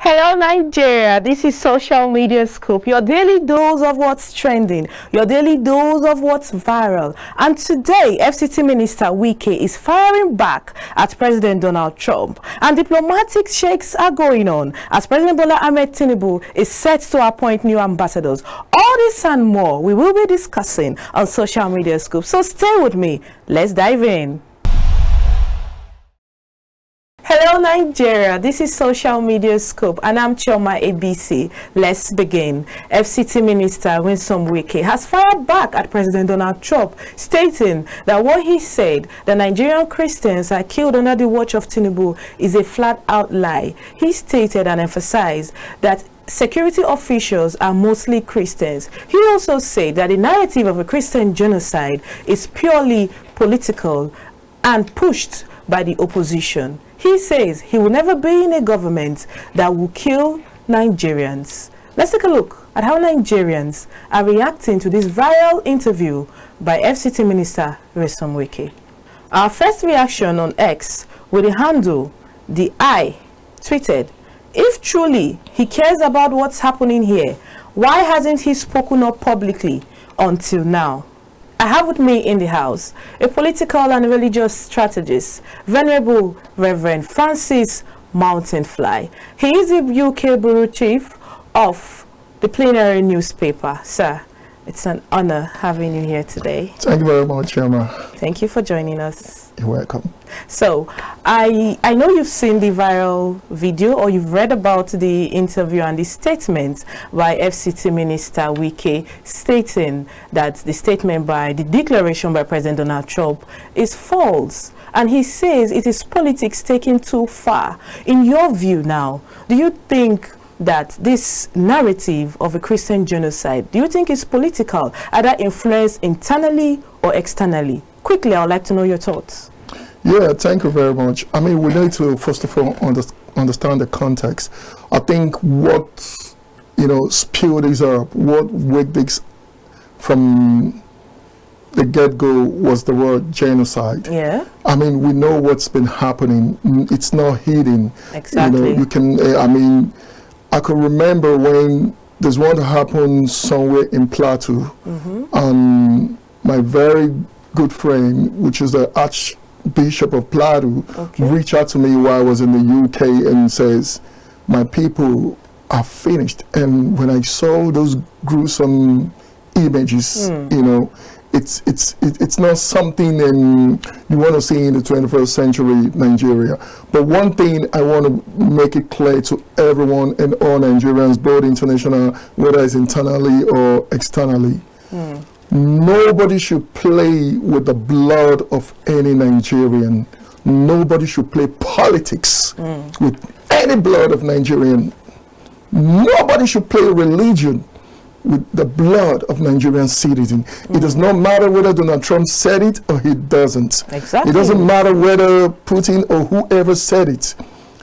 Hello Nigeria, this is Social Media Scoop, your daily dose of what's trending, your daily dose of what's viral. And today, FCT Minister Wike is firing back at President Donald Trump. And diplomatic shakes are going on as President Bola Ahmed Tinubu is set to appoint new ambassadors. All this and more we will be discussing on Social Media Scoop. So stay with me, let's dive in. Hello Nigeria, this is Social Media Scoop and I'm Chioma ABC. Let's begin. FCT Minister Nyesom Wike has fired back at President Donald Trump, stating that what he said, that Nigerian Christians are killed under the watch of Tinubu, is a flat-out lie. He stated and emphasized that security officials are mostly Christians. He also said that the narrative of a Christian genocide is purely political and pushed by the opposition. He says he will never be in a government that will kill Nigerians. Let's take a look at how Nigerians are reacting to this viral interview by FCT Minister Nyesom Wike. Our first reaction on X with the handle The Eye tweeted, "If truly he cares about what's happening here, why hasn't he spoken up publicly until now?" I have with me in the house a political and religious strategist, Venerable Reverend Francis Mountainfly. He is the UK Bureau Chief of the Plenary newspaper. Sir, it's an honor having you here today. Thank you very much, Emma. Thank you for joining us. You're welcome. So, I know you've seen the viral video or you've read about the interview and the statement by FCT Minister Wike stating that the statement by the declaration by President Donald Trump is false. And he says it is politics taken too far. In your view now, do you think that this narrative of a Christian genocide, do you think is political, either influenced internally or externally? Quickly, I would like to know your thoughts. Yeah, thank you very much. I mean, we need to, first of all, understand the context. I think what, spilled this up, what waked this from the get-go was the word genocide. Yeah. I mean, we know what's been happening. It's not hidden. Exactly. I can remember when there's one that happened somewhere in Plateau. My very good friend, which is the Archbishop of Plateau, reached out to me while I was in the UK and says, "My people are finished." And when I saw those gruesome images, it's not something you want to see in the 21st century Nigeria. But one thing I want to make it clear to everyone and all Nigerians, both international, whether it's internally or externally, nobody should play with the blood of any Nigerian. Nobody should play politics with any blood of Nigerian. Nobody should play religion with the blood of Nigerian citizens. It does not matter whether Donald Trump said it or he doesn't. Exactly. It doesn't matter whether Putin or whoever said it,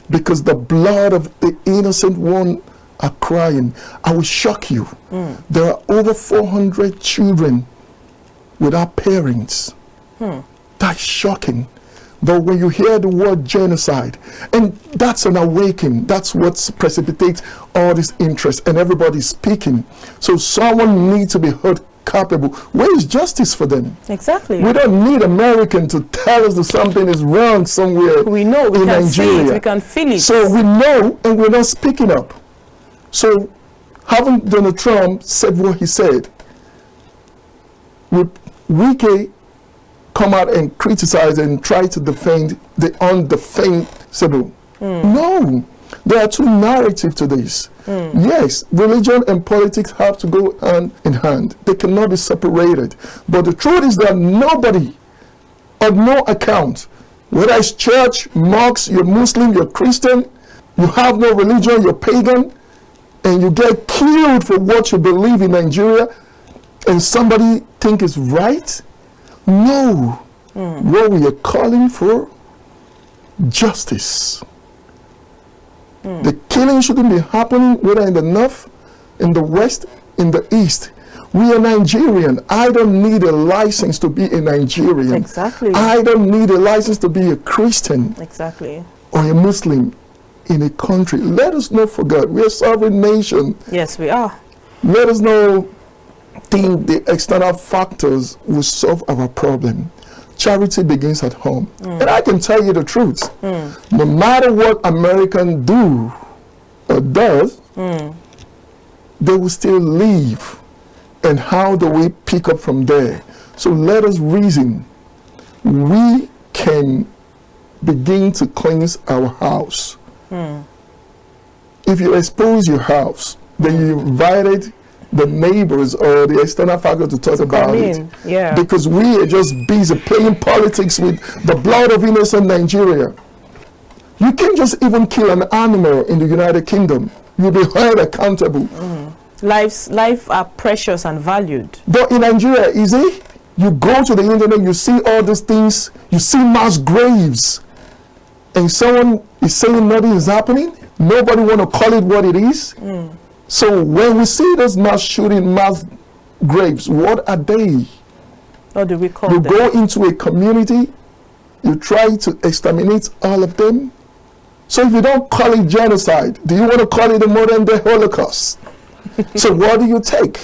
because the blood of the innocent one are crying. I will shock you. There are over 400 children without parents. That's shocking. But when you hear the word genocide, and that's an awakening, that's what precipitates all this interest, and everybody's speaking. So someone needs to be held culpable. Where is justice for them? Exactly. We don't need American to tell us that something is wrong somewhere. We know, we in can Nigeria. see it, we can feel it. So we know, and we're not speaking up. So having Donald Trump said what he said, with Wike come out and criticize and try to defend the undefensible. No, there are two narratives to this. Yes, religion and politics have to go hand in hand. They cannot be separated. But the truth is that nobody, on no account, whether it's church, mosque, you're Muslim, you're Christian, you have no religion, you're pagan, and you get killed for what you believe in Nigeria, and somebody think it's right. No, what we are calling for, justice. The killing shouldn't be happening whether in the north, in the west, in the east. We are Nigerian. I don't need a license to be a Nigerian. Exactly. I don't need a license to be a Christian. Exactly. Or a Muslim. in a country. Let us not forget, we are a sovereign nation. Yes, we are. Let us not think the external factors will solve our problem. Charity begins at home. And I can tell you the truth. No matter what Americans do or does, they will still live. And how do we pick up from there? So let us reason. We can begin to cleanse our house. If you expose your house, then you invited the neighbors or the external factor to talk about it. Yeah. Because we are just busy playing politics with the blood of innocent Nigeria. You can't just even kill an animal in the United Kingdom. You'll be held accountable. Life are precious and valued. But in Nigeria, is it? You go to the internet, you see all these things, you see mass graves, and someone is saying nothing is happening. Nobody want to call it what it is. So when we see those mass shooting, mass graves, what are they? What do we call them? You them? go into a community, you try to exterminate all of them. So if you don't call it genocide, do you want to call it the modern day Holocaust? So what do you take?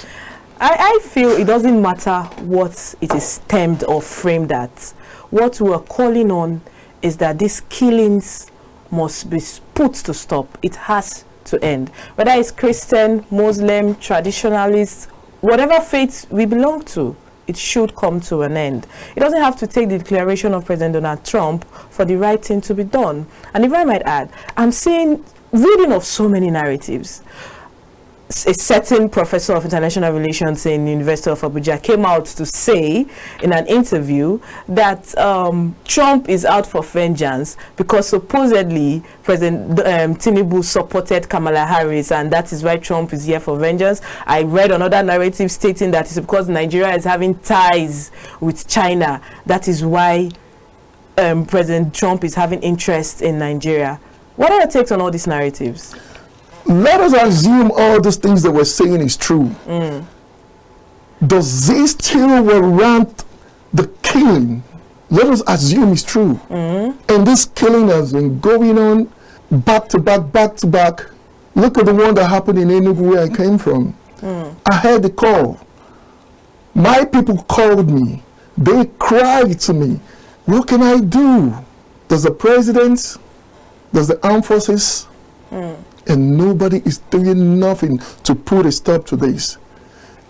I feel it doesn't matter what it is stemmed or framed at. What we're calling on is that these killings must be put to stop. It has to end. Whether it's Christian, Muslim, traditionalist, whatever faith we belong to, it should come to an end. It doesn't have to take the declaration of President Donald Trump for the right thing to be done. And if I might add, I'm reading of so many narratives. A certain professor of international relations in the University of Abuja came out to say in an interview that Trump is out for vengeance because supposedly President Tinubu supported Kamala Harris, and that is why Trump is here for vengeance. I read another narrative stating that it's because Nigeria is having ties with China. That is why President Trump is having interest in Nigeria. What are your takes on all these narratives? Let us assume all those things that we're saying is true. Does this still warrant the killing? Let us assume it's true. And this killing has been going on back to back, back to back. Look at the one that happened in Enugu where I came from. I had the call. My people called me. They cried to me. What can I do? Does the president, does the armed forces, and nobody is doing nothing to put a stop to this.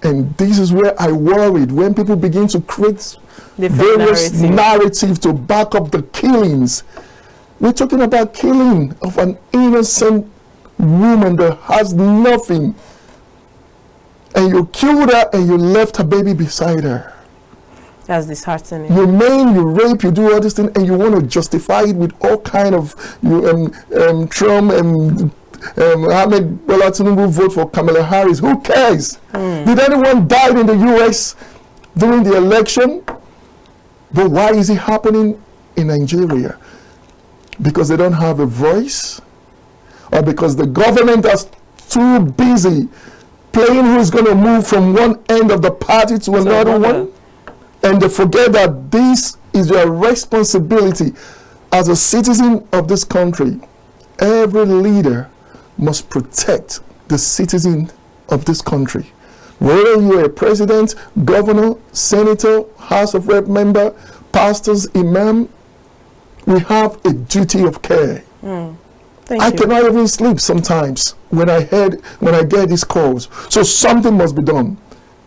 And this is where I worried when people begin to create various narratives to back up the killings. We're talking about killing of an innocent woman that has nothing. And you killed her and you left her baby beside her. That's disheartening. You maim, you rape, you do all this thing, and you want to justify it with all kind of Trump and Ahmed Bola Tinubu vote for Kamala Harris. Who cares? Did anyone die in the US during the election? But why is it happening in Nigeria? Because they don't have a voice? Or because the government is too busy playing who's going to move from one end of the party to another one? And they forget that this is your responsibility as a citizen of this country. Every leader must protect the citizen of this country. Whether you're a president, governor, senator, House of Rep member, pastors, imam, we have a duty of care. I cannot even sleep sometimes when I get these calls. So something must be done.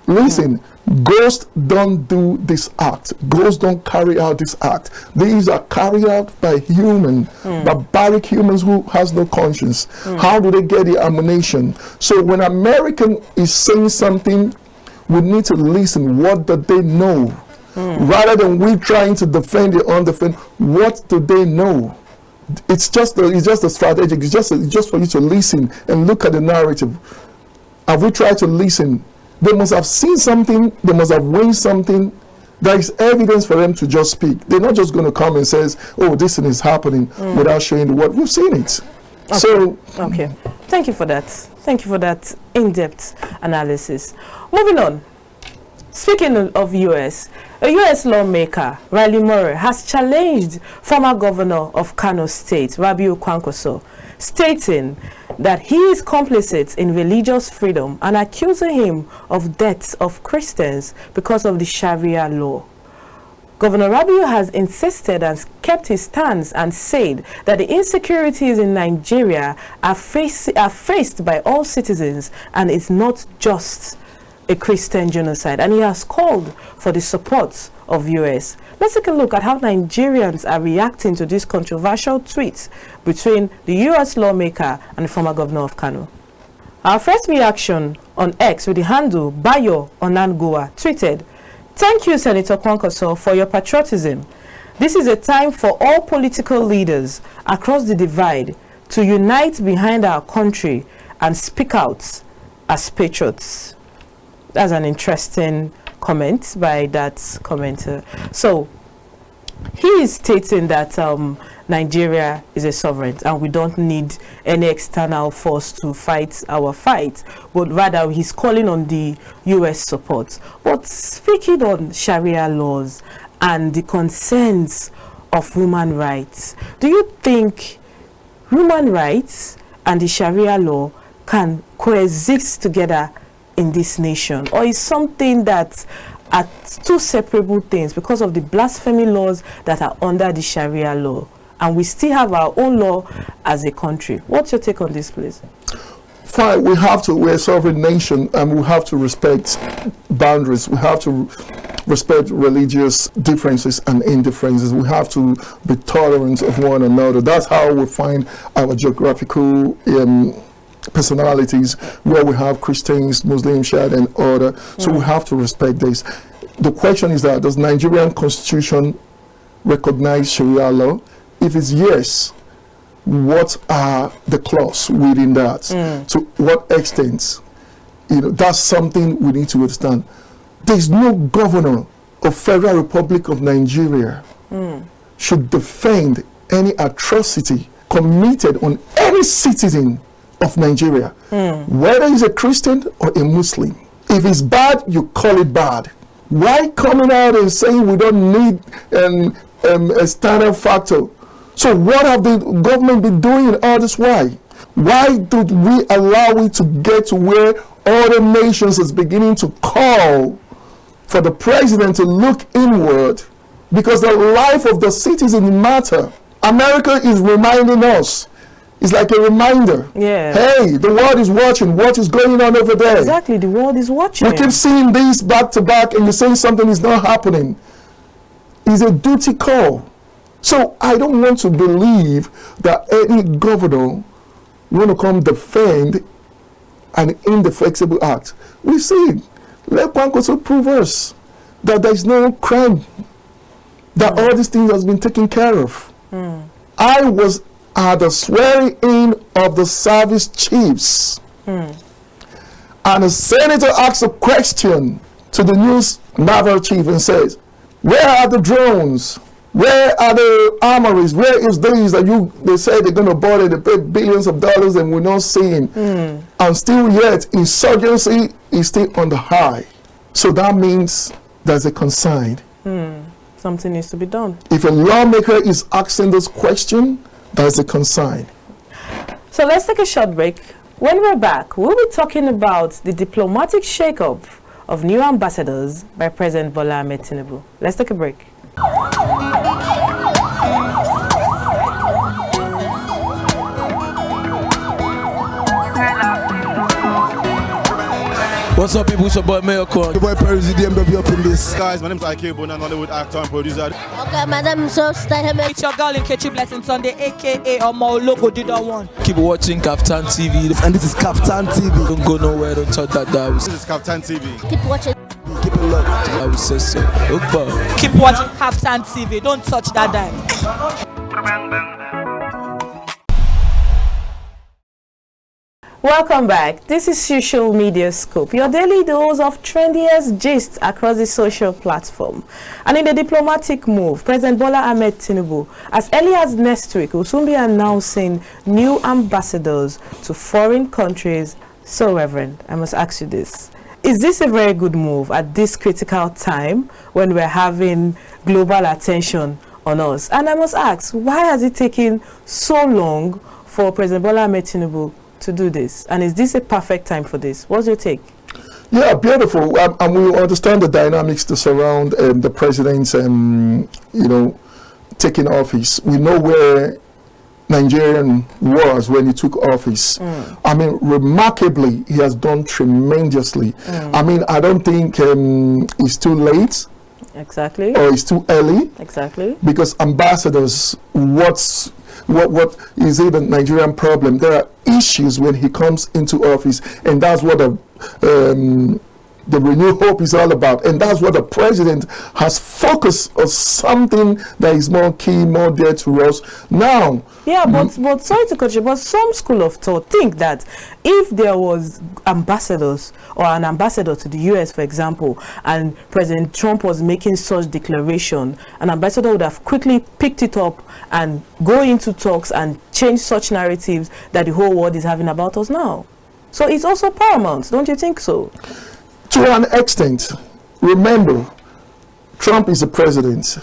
Listen, ghosts don't do this act. Ghosts don't carry out this act. These are carried out by barbaric humans who has no conscience. How do they get the ammunition? So when American is saying something, we need to listen. What do they know? Rather than we trying to defend the undefended, what do they know? It's just a strategic. It's just for you to listen and look at the narrative. Have we tried to listen? They must have seen something. They must have witnessed something. There is evidence for them to just speak. They're not just going to come and say, "Oh, this thing is happening," without showing the word. We've seen it. Okay. So, thank you for that. Thank you for that in-depth analysis. Moving on. Speaking of US, a US lawmaker, Riley Murray, has challenged former governor of Kano State, Rabiu Kwankwaso, stating that he is complicit in religious freedom and accusing him of deaths of Christians because of the Sharia law. Governor Rabiu has insisted and kept his stance and said that the insecurities in Nigeria are faced by all citizens and it's not just a Christian genocide. And he has called for the support of US. Let's take a look at how Nigerians are reacting to this controversial tweet between the US lawmaker and the former governor of Kano. Our first reaction on X with the handle Bayo Onangoa tweeted, "Thank you, Senator Kwankwaso, for your patriotism. This is a time for all political leaders across the divide to unite behind our country and speak out as patriots." That's an interesting comment by that commenter. So he is stating that Nigeria is a sovereign and we don't need any external force to fight our fight, but rather he's calling on the US support. But speaking on Sharia laws and the concerns of human rights, do you think human rights and the Sharia law can coexist together in this nation, or is something that are two separable things because of the blasphemy laws that are under the Sharia law, and we still have our own law as a country? What's your take on this, please? Fine, we're a sovereign nation and we have to respect boundaries. We have to respect religious differences and indifferences. We have to be tolerant of one another. That's how we find our geographical personalities, where we have Christians, Muslims, Shia and other. So we have to respect this. The question is that, does Nigerian constitution recognize Sharia law? If it's yes, what are the clauses within that? To what extent? That's something we need to understand. There's no governor of Federal Republic of Nigeria should defend any atrocity committed on any citizen of Nigeria, whether he's a Christian or a Muslim. If it's bad, you call it bad. Why coming out and saying we don't need a standard factor? So what have the government been doing all this while? Why did we allow it to get to where other nations is beginning to call for the president to look inward? Because the life of the citizen matter. America is reminding us. It's like a reminder. Yeah. Hey, the world is watching. What is going on over there? Exactly, the world is watching. We keep seeing these back to back and you're saying something is not happening. It's a duty call. So I don't want to believe that any governor want to come defend an indeflexible act. We see it. Let Kwankwaso prove us that there is no crime, that all these things has been taken care of. I was at the swearing in of the service chiefs, and the senator asks a question to the news naval chief and says, "Where are the drones? Where are the armories? Where is these that they say they're going to buy it, they pay billions of dollars and we're not seeing?" And still yet, insurgency is still on the high. So that means there's a concern. Something needs to be done. If a lawmaker is asking this question, there's a concern. So let's take a short break. When we're back, we'll be talking about the diplomatic shakeup of new ambassadors by President Bola Ahmed Tinubu. Let's take a break. What's up, people? It's your boy Mayocon. Your boy Perry DMW up in this. Guys, my name is IK Bonan, Hollywood actor and producer. Okay, madam, so it's your girl in Kechi Blessing Sunday, aka Omo Logo Dida One. Keep watching Kaftan TV. And this is Kaftan TV. Don't go nowhere, don't touch that dial. This is Kaftan TV. keep watching. Keep it locked. I will say so. Opa. Keep watching Kaftan TV. Don't touch that dial. Welcome back. This is Social Media Scoop, your daily dose of trendiest gist across the social platform. And in the diplomatic move, President Bola Ahmed Tinubu, as early as next week, will soon be announcing new ambassadors to foreign countries. So, Reverend, I must ask you this. Is this a very good move at this critical time when we're having global attention on us? And I must ask, why has it taken so long for President Bola Ahmed Tinubu to do this? And is this a perfect time for this? What's your take? Yeah, beautiful. And we understand the dynamics to surround the president's, taking office. We know where Nigerian was when he took office. I mean, remarkably, he has done tremendously. I mean, I don't think it's too late. Exactly. Or it's too early. Exactly. Because ambassadors, what is it, the Nigerian problem? There are issues when he comes into office, and that's what the Renew Hope is all about, and that's what the president has focused on, something that is more key, more dear to us now. Yeah, but sorry to cut you, but some school of thought think that if there was ambassadors or an ambassador to the US, for example, and President Trump was making such declaration, an ambassador would have quickly picked it up and go into talks and change such narratives that the whole world is having about us now. So it's also paramount, don't you think so? To an extent. Remember, Trump is the president.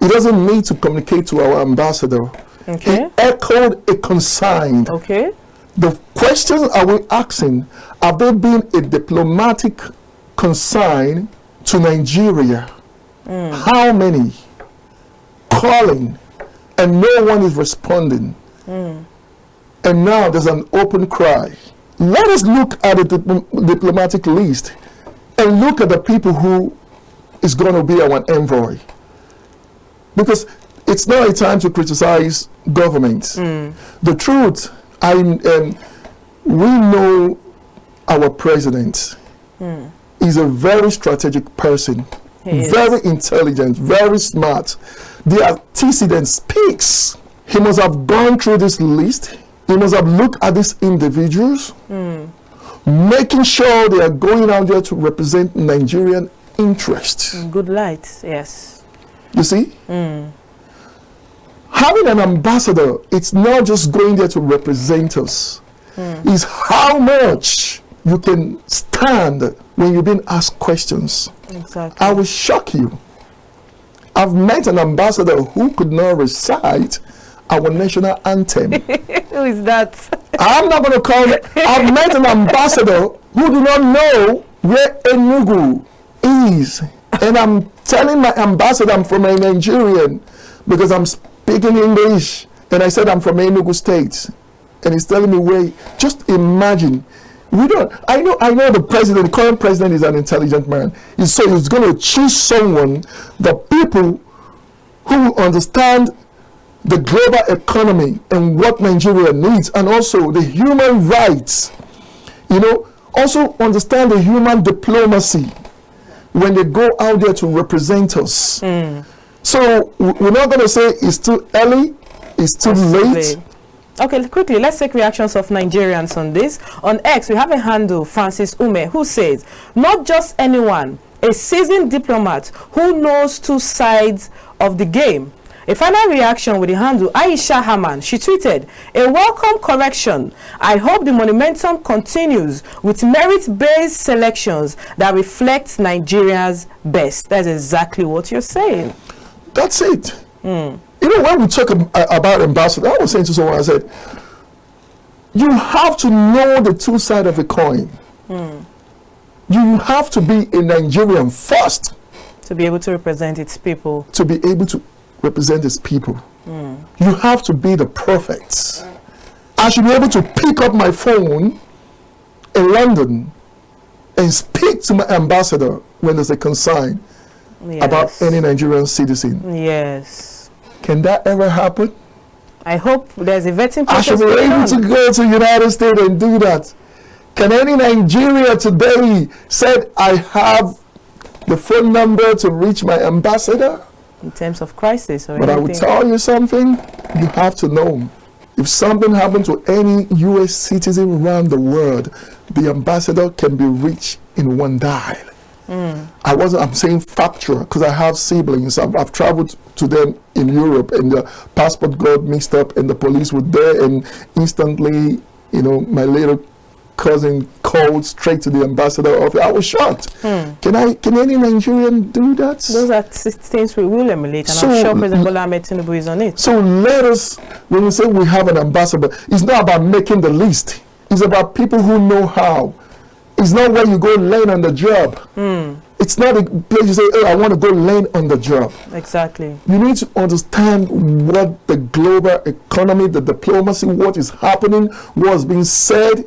He doesn't need to communicate to our ambassador. Okay. He echoed a consign. Okay. The questions are we asking, have there been a diplomatic consign to Nigeria? How many? Calling, and no one is responding. And now there's an open cry. Let us look at the diplomatic list and look at the people who is going to be our envoy. Because it's not a time to criticize governments. The truth, we know our president is a very strategic person, very intelligent, very smart. The antecedent speaks. He must have gone through this list. He must have looked at these individuals, making sure they are going out there to represent Nigerian interests. Good light, yes. You see? Having an ambassador, it's not just going there to represent us. It's how much you can stand when you've been asked questions. Exactly. I will shock you. I've met an ambassador who could not recite our national anthem. Who is that? I'm not going to call it. I've met an ambassador who do not know where Enugu is. And I'm telling my ambassador I'm from a Nigerian because I'm speaking English. And I said I'm from Enugu State. And he's telling me where. Just imagine. I know the president, the current president is an intelligent man. So he's going to choose someone, the people who understand the global economy and what Nigeria needs, and also the human rights, also understand the human diplomacy when they go out there to represent us. So we're not going to say it's too early, it's too late. Okay, quickly, let's take reactions of Nigerians on this. On X, we have a handle, Francis Ume, who says, not just anyone, a seasoned diplomat who knows two sides of the game. A final reaction with the handle Aisha Haman. She tweeted, a welcome correction. I hope the momentum continues with merit-based selections that reflect Nigeria's best. That's exactly what you're saying. That's it. When we talk about ambassador, I was saying to someone, I said, you have to know the two sides of a coin. You have to be a Nigerian first. To be able to represent its people. To be able to represent its people. You have to be the prophet. I should be able to pick up my phone in London and speak to my ambassador when there's a consign about any Nigerian citizen. Yes. Can that ever happen? I hope there's a vetting process. I should be able to go to the United States and do that. Can any Nigeria today say I have the phone number to reach my ambassador? In terms of crisis or But anything. I will tell you something, you have to know. If something happened to any US citizen around the world, the ambassador can be reached in one dial. I'm saying factual because I have siblings. I've traveled to them in Europe and the passport got mixed up and the police were there and instantly, my little cousin called straight to the ambassador office. I was shocked. Can any Nigerian do that? Those are things we will emulate, and So, I'm sure President Bola Ahmed Tinubu is on it. So let us, when we say we have an ambassador, it's not about making the list. It's about people who know how. It's not where you go learn on the job. It's not a place you say, oh, I want to go learn on the job. Exactly. You need to understand what the global economy, the diplomacy, what is happening, what's being said,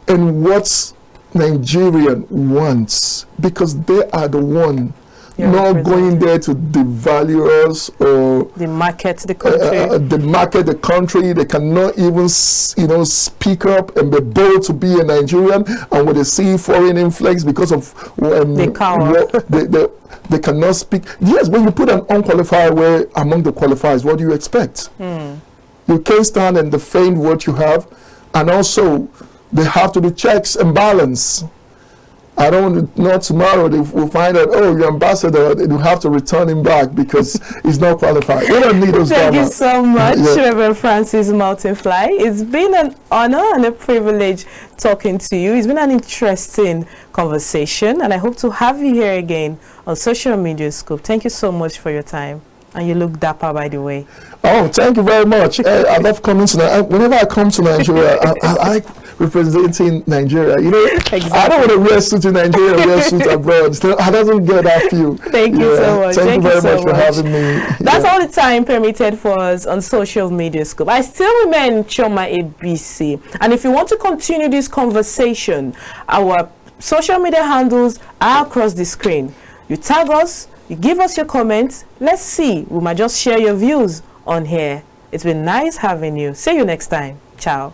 and what Nigerian wants, because they are the one not going there to devalue us or the market, the country. the market, the country. They cannot even, speak up and be bold to be a Nigerian. And when they see foreign influx because of the cower. they cannot speak. Yes, when you put an unqualified way among the qualifiers, what do you expect? You can't stand and defend what you have, and also they have to do checks and balance. I don't know, tomorrow they will find out, oh, your ambassador, you have to return him back because he's not qualified. We don't need those Thank drama. you so much, Reverend Francis Mountainfly. It's been an honor and a privilege talking to you. It's been an interesting conversation, and I hope to have you here again on Social Media Scoop. Thank you so much for your time. And you look dapper, by the way. Oh, thank you very much. I love coming to Nigeria. Whenever I come to Nigeria, I like representing Nigeria. Exactly. I don't want to wear a suit in Nigeria and wear a suit abroad. So I doesn't get that feel. Thank you so much. Thank you very much for having me. That's all the time permitted for us on Social Media Scoop. I still remain Choma ABC. And if you want to continue this conversation, our social media handles are across the screen. You tag us, you give us your comments. Let's see. We might just share your views on here. It's been nice having you. See you next time. Ciao.